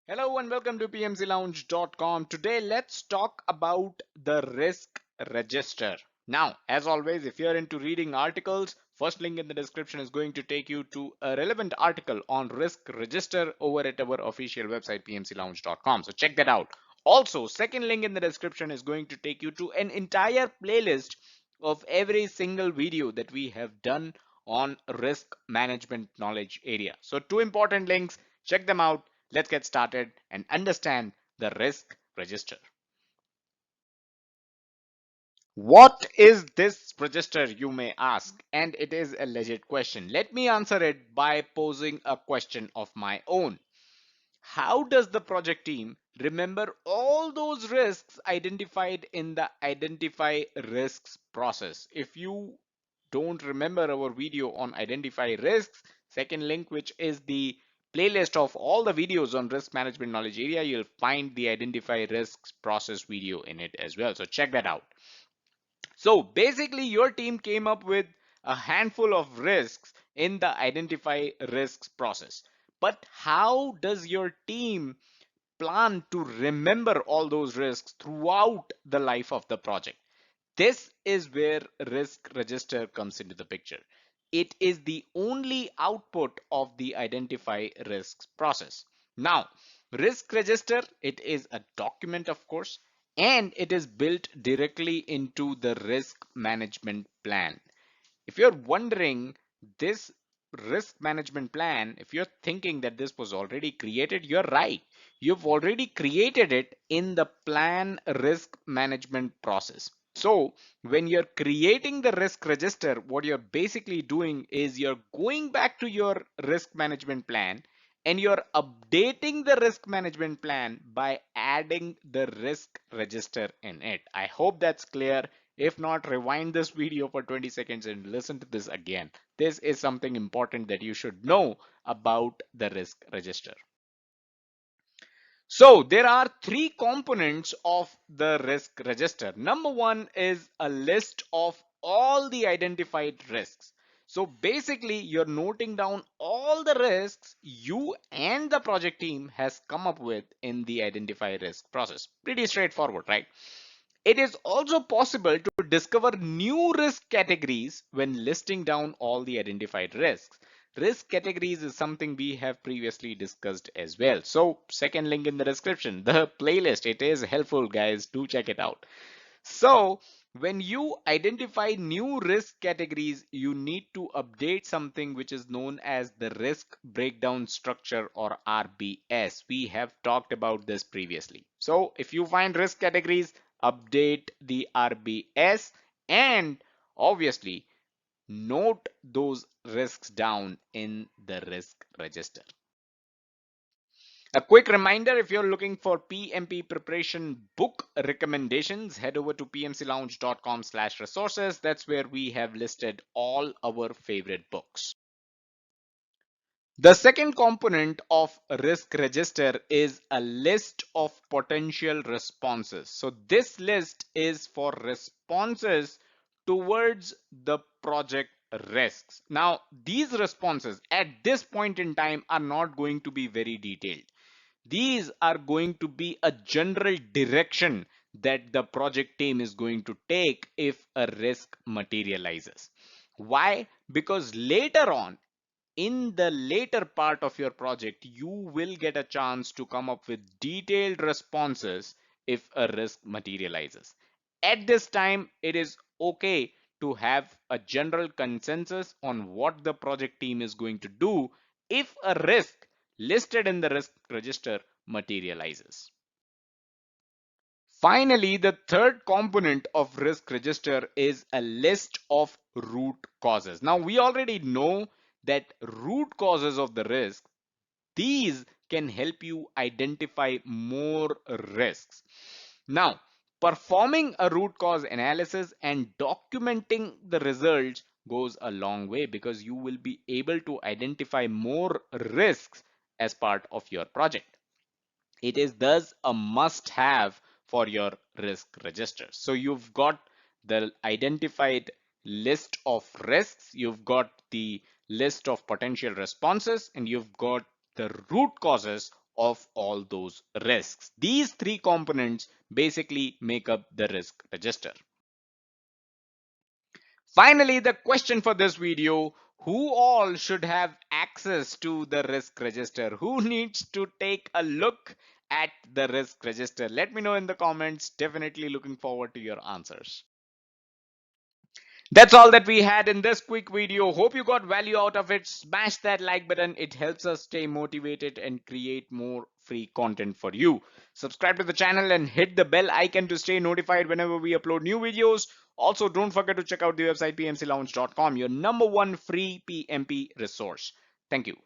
Hello and welcome to pmclounge.com. Today, let's talk about the risk register. Now, as always, if you're into reading articles, first link in the description is going to take you to a relevant article on risk register over at our official website, pmclounge.com. So check that out. Also, second link in the description is going to take you to an entire playlist of every single video that we have done on risk management knowledge area. So two important links, check them out. Let's get started and understand the risk register. What is this register, you may ask? And it is a legit question. Let me answer it by posing a question of my own. How does the project team remember all those risks identified in the identify risks process? If you don't remember our video on identify risks, second link, which is the playlist of all the videos on risk management knowledge area, you'll find the identify risks process video in it as well. So check that out. So basically your team came up with a handful of risks in the identify risks process. But how does your team plan to remember all those risks throughout the life of the project? This is where risk register comes into the picture. It is the only output of the identify risks process. Now, risk register, it is a document, of course, and it is built directly into the risk management plan. If you're wondering this risk management plan, if you're thinking that this was already created, you're right. You've already created it in the plan risk management process. So when you're creating the risk register, what you're basically doing is you're going back to your risk management plan and you're updating the risk management plan by adding the risk register in it. I hope that's clear. If not, rewind this video for 20 seconds and listen to this again. This is something important that you should know about the risk register. So there are three components of the risk register. Number one is a list of all the identified risks. So basically you're noting down all the risks you and the project team has come up with in the identify risk process. Pretty straightforward, right? It is also possible to discover new risk categories when listing down all the identified risks. Risk categories is something we have previously discussed as well. So second link in the description, the playlist, it is helpful guys, do check it out. So when you identify new risk categories, you need to update something which is known as the risk breakdown structure or RBS. We have talked about this previously. So if you find risk categories, update the RBS and obviously note those risks down in the risk register. A quick reminder, if you're looking for PMP preparation book recommendations, head over to pmclounge.com/resources. That's where we have listed all our favorite books. The second component of risk register is a list of potential responses. So this list is for responses towards the project risks. Now, these responses at this point in time are not going to be very detailed. These are going to be a general direction that the project team is going to take if a risk materializes. Why? Because later on, in the later part of your project, you will get a chance to come up with detailed responses if a risk materializes. At this time, it is okay to have a general consensus on what the project team is going to do if a risk listed in the risk register materializes. Finally, the third component of risk register is a list of root causes. Now, we already know that root causes of the risk, these can help you identify more risks. Now, performing a root cause analysis and documenting the results goes a long way because you will be able to identify more risks as part of your project. It is thus a must have for your risk register. So you've got the identified list of risks, you've got the list of potential responses, and you've got the root causes of all those risks. These three components basically make up the risk register. Finally, the question for this video: who all should have access to the risk register? Who needs to take a look at the risk register? Let me know in the comments. Definitely looking forward to your answers. That's all that we had in this quick video. Hope you got value out of it. Smash that like button. It helps us stay motivated and create more free content for you. Subscribe to the channel and hit the bell icon to stay notified whenever we upload new videos. Also, don't forget to check out the website pmclounge.com, your number one free PMP resource. Thank you.